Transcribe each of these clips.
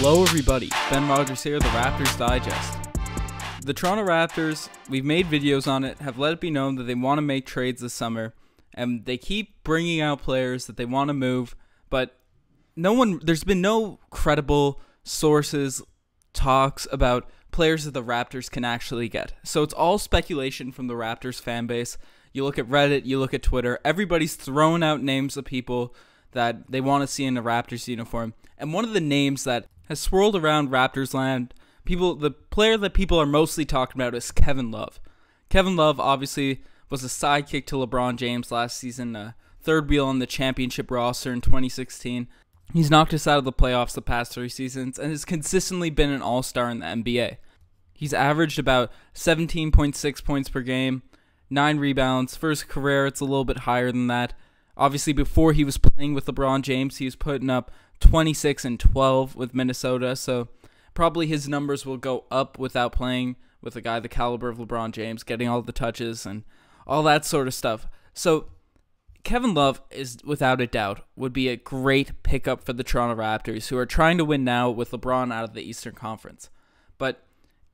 Hello everybody, Ben Rogers here, the Raptors Digest. The Toronto Raptors, we've made videos on it, have let it be known that they want to make trades this summer, and they keep bringing out players that they want to move, but there's been no credible sources, talks about players that the Raptors can actually get. So it's all speculation from the Raptors fan base. You look at Reddit, you look at Twitter, everybody's throwing out names of people that they want to see in a Raptors uniform. And one of the names that has swirled around Raptors land, the player that people are mostly talking about is Kevin Love. Kevin Love obviously was a sidekick to LeBron James last season, third wheel on the championship roster in 2016. He's knocked us out of the playoffs the past 3 seasons and has consistently been an all-star in the NBA. He's averaged about 17.6 points per game, 9 rebounds. For his career, it's a little bit higher than that. Obviously, before he was playing with LeBron James, he was putting up 26 and 12 with Minnesota, so probably his numbers will go up without playing with a guy the caliber of LeBron James, getting all the touches and all that sort of stuff. So Kevin Love is, without a doubt, would be a great pickup for the Toronto Raptors, who are trying to win now with LeBron out of the Eastern Conference. But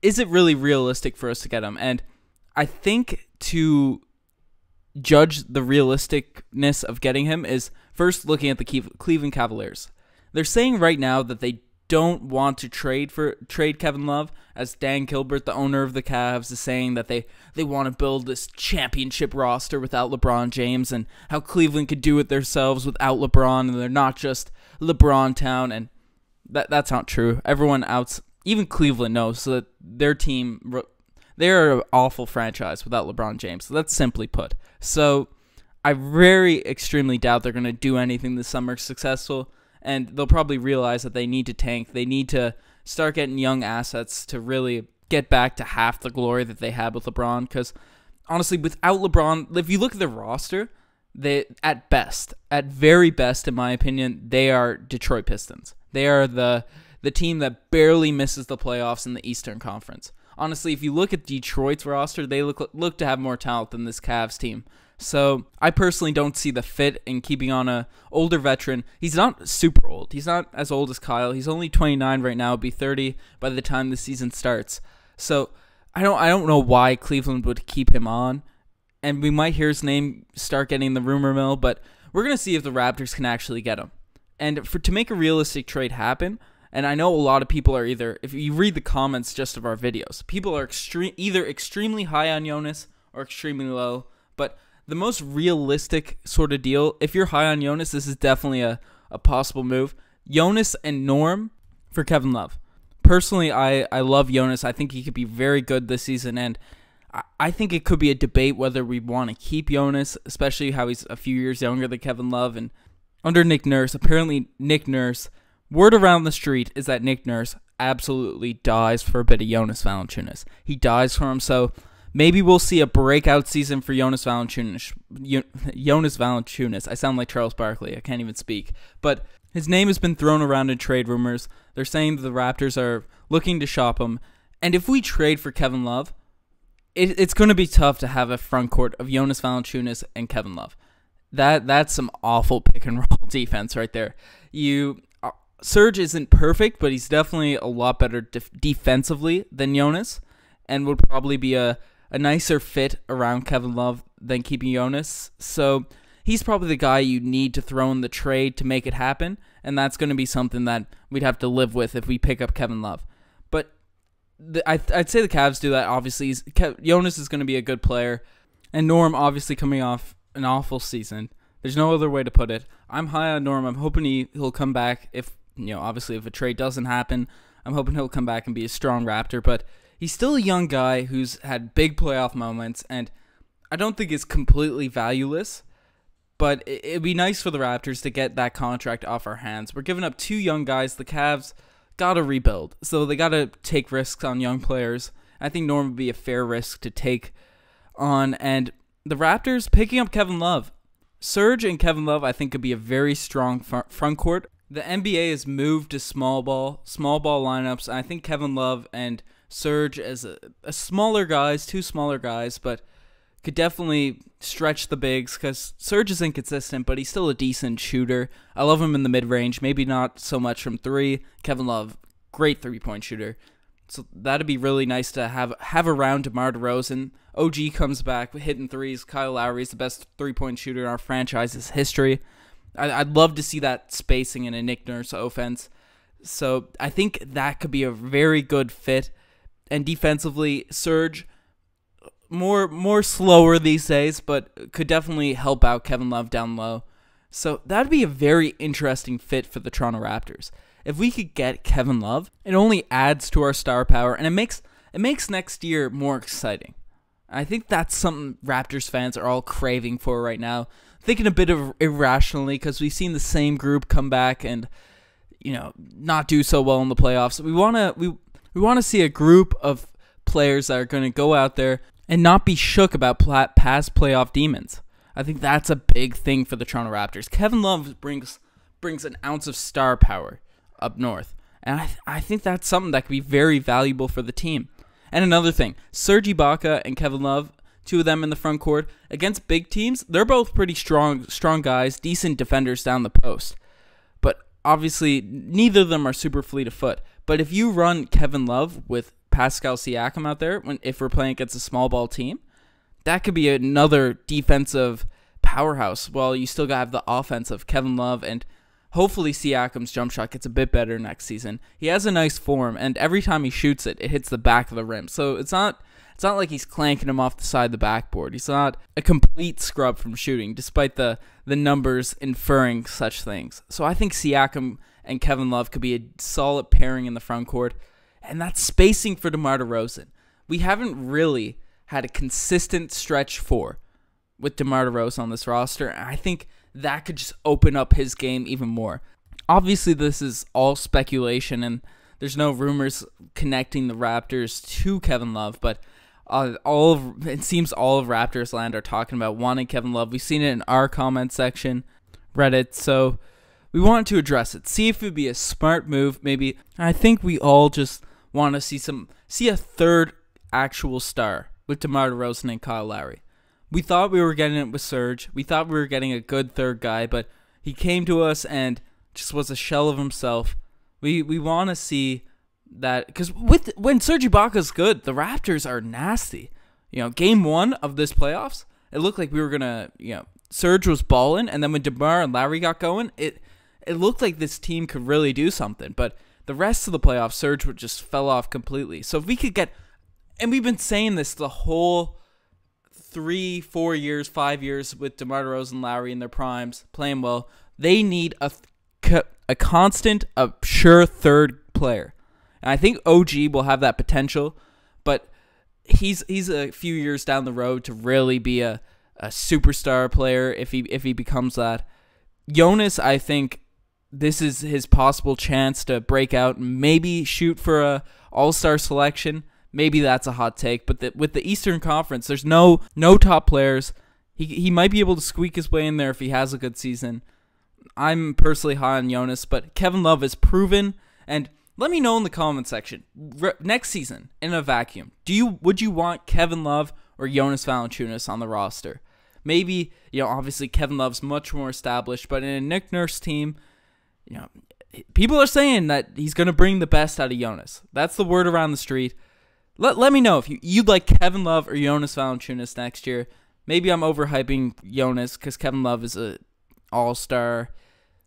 is it really realistic for us to get him? And I think to judge the realisticness of getting him is first looking at the Cleveland Cavaliers. They're saying right now that they don't want to trade Kevin Love, as Dan Gilbert, the owner of the Cavs, is saying that they want to build this championship roster without LeBron James, and how Cleveland could do it themselves without LeBron, and they're not just LeBron town, and that's not true. Everyone even Cleveland knows that their team, they're an awful franchise without LeBron James. So that's simply put. So I very extremely doubt they're going to do anything this summer successful, and they'll probably realize that they need to tank. They need to start getting young assets to really get back to half the glory that they had with LeBron. Because honestly, without LeBron, if you look at the roster, they at very best, in my opinion, they are Detroit Pistons. They are the team that barely misses the playoffs in the Eastern Conference. Honestly, if you look at Detroit's roster, they look to have more talent than this Cavs team. So I personally don't see the fit in keeping on a older veteran. He's not super old. He's not as old as Kyle. He's only 29 right now. He'll be 30 by the time the season starts. So I don't know why Cleveland would keep him on. And we might hear his name start getting the rumor mill, but we're going to see if the Raptors can actually get him. And to make a realistic trade happen, and I know a lot of people are if you read the comments just of our videos, people are either extremely high on Jonas or extremely low. But the most realistic sort of deal, if you're high on Jonas, this is definitely a possible move. Jonas and Norm for Kevin Love. Personally, I love Jonas. I think he could be very good this season, and I think it could be a debate whether we want to keep Jonas, especially how he's a few years younger than Kevin Love. And under Nick Nurse, apparently word around the street is that Nick Nurse absolutely dies for a bit of Jonas Valanciunas. He dies for him, so maybe we'll see a breakout season for Jonas Valanciunas. I sound like Charles Barkley. I can't even speak. But his name has been thrown around in trade rumors. They're saying that the Raptors are looking to shop him. And if we trade for Kevin Love, it's going to be tough to have a front court of Jonas Valanciunas and Kevin Love. That's some awful pick and roll defense right there. Serge isn't perfect, but he's definitely a lot better defensively than Jonas, and would probably be a nicer fit around Kevin Love than keeping Jonas. So he's probably the guy you need to throw in the trade to make it happen, and that's going to be something that we'd have to live with if we pick up Kevin Love. But I'd say the Cavs do that, obviously. Jonas is going to be a good player, and Norm obviously coming off an awful season. There's no other way to put it. I'm high on Norm. I'm hoping he'll come back obviously if a trade doesn't happen. I'm hoping he'll come back and be a strong Raptor, but he's still a young guy who's had big playoff moments, and I don't think it's completely valueless, but it'd be nice for the Raptors to get that contract off our hands. We're giving up 2 young guys. The Cavs got to rebuild, so they got to take risks on young players. I think Norm would be a fair risk to take on, and the Raptors picking up Kevin Love. Serge and Kevin Love, I think, could be a very strong front court. The NBA has moved to small ball lineups. I think Kevin Love and Serge as a smaller guys, 2 smaller guys, but could definitely stretch the bigs because Serge is inconsistent, but he's still a decent shooter. I love him in the mid-range, maybe not so much from 3. Kevin Love great three-point shooter. So that'd be really nice to have around DeMar DeRozan. OG comes back with hitting threes. Kyle Lowry is the best three-point shooter in our franchise's history. I'd love to see that spacing in a Nick Nurse offense. So I think that could be a very good fit. And defensively, Serge, more slower these days, but could definitely help out Kevin Love down low. So that'd be a very interesting fit for the Toronto Raptors. If we could get Kevin Love, it only adds to our star power, and it makes next year more exciting. I think that's something Raptors fans are all craving for right now. Thinking a bit of irrationally, because we've seen the same group come back and, not do so well in the playoffs. We want to see a group of players that are going to go out there and not be shook about past playoff demons. I think that's a big thing for the Toronto Raptors. Kevin Love brings an ounce of star power up north, and I think that's something that could be very valuable for the team. And another thing, Serge Ibaka and Kevin Love, two of them in the front court, against big teams, they're both pretty strong guys, decent defenders down the post. But obviously, neither of them are super fleet of foot. But if you run Kevin Love with Pascal Siakam out there, if we're playing against a small ball team, that could be another defensive powerhouse. Well, you still got to have the offense of Kevin Love, and hopefully Siakam's jump shot gets a bit better next season. He has a nice form, and every time he shoots it, it hits the back of the rim. So it's not like he's clanking him off the side of the backboard. He's not a complete scrub from shooting, despite the numbers inferring such things. So I think Siakam and Kevin Love could be a solid pairing in the front court, and that's spacing for DeMar DeRozan. We haven't really had a consistent stretch four with DeMar DeRozan on this roster, and I think that could just open up his game even more. Obviously, this is all speculation, and there's no rumors connecting the Raptors to Kevin Love, but it seems all of Raptors land are talking about wanting Kevin Love. We've seen it in our comment section, Reddit, so we wanted to address it, see if it would be a smart move. Maybe I think we all just want to see a third actual star with DeMar DeRozan and Kyle Lowry. We thought we were getting it with Serge. We thought we were getting a good third guy, but he came to us and just was a shell of himself. We want to see that, because when Serge Ibaka's good, the Raptors are nasty. Game one of this playoffs, it looked like we were gonna, Serge was balling, and then when DeMar and Lowry got going, it looked like this team could really do something. But the rest of the playoffs, Serge just fell off completely. So if we could get, and we've been saying this the whole 3, 4 years, 5 years with DeMar DeRozan and Lowry in their primes, playing well, they need a constant, a sure third player. And I think OG will have that potential, but he's a few years down the road to really be a superstar player if he becomes that. Jonas, I think this is his possible chance to break out and maybe shoot for a all-star selection. Maybe that's a hot take, but with the Eastern Conference, there's no top players. He might be able to squeak his way in there if he has a good season. I'm personally high on Jonas, but Kevin Love is proven. And let me know in the comment section, next season, in a vacuum, would you want Kevin Love or Jonas Valanciunas on the roster? Maybe, obviously Kevin Love's much more established, but in a Nick Nurse team, people are saying that he's going to bring the best out of Jonas. That's the word around the street. Let me know if you'd like Kevin Love or Jonas Valanciunas next year. Maybe I'm overhyping Jonas because Kevin Love is an all-star.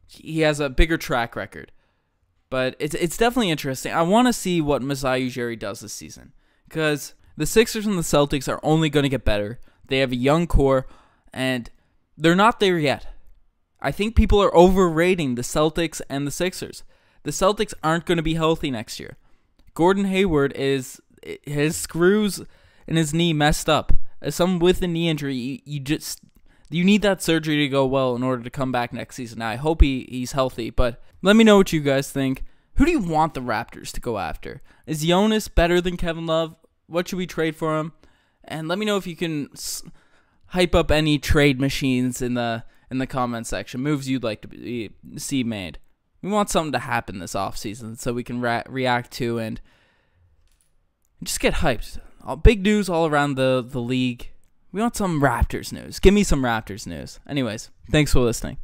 He has a bigger track record. But it's definitely interesting. I want to see what Masai Ujiri does this season, because the Sixers and the Celtics are only going to get better. They have a young core, and they're not there yet. I think people are overrating the Celtics and the Sixers. The Celtics aren't going to be healthy next year. Gordon Hayward his screws in his knee messed up. As someone with a knee injury, you need that surgery to go well in order to come back next season. Now, I hope he's healthy, but let me know what you guys think. Who do you want the Raptors to go after? Is Jonas better than Kevin Love? What should we trade for him? And let me know if you can hype up any trade machines in the comment section. Moves you'd like to see made. We want something to happen this offseason so we can react to and just get hyped. Big news all around the league. We want some Raptors news. Give me some Raptors news. Anyways, thanks for listening.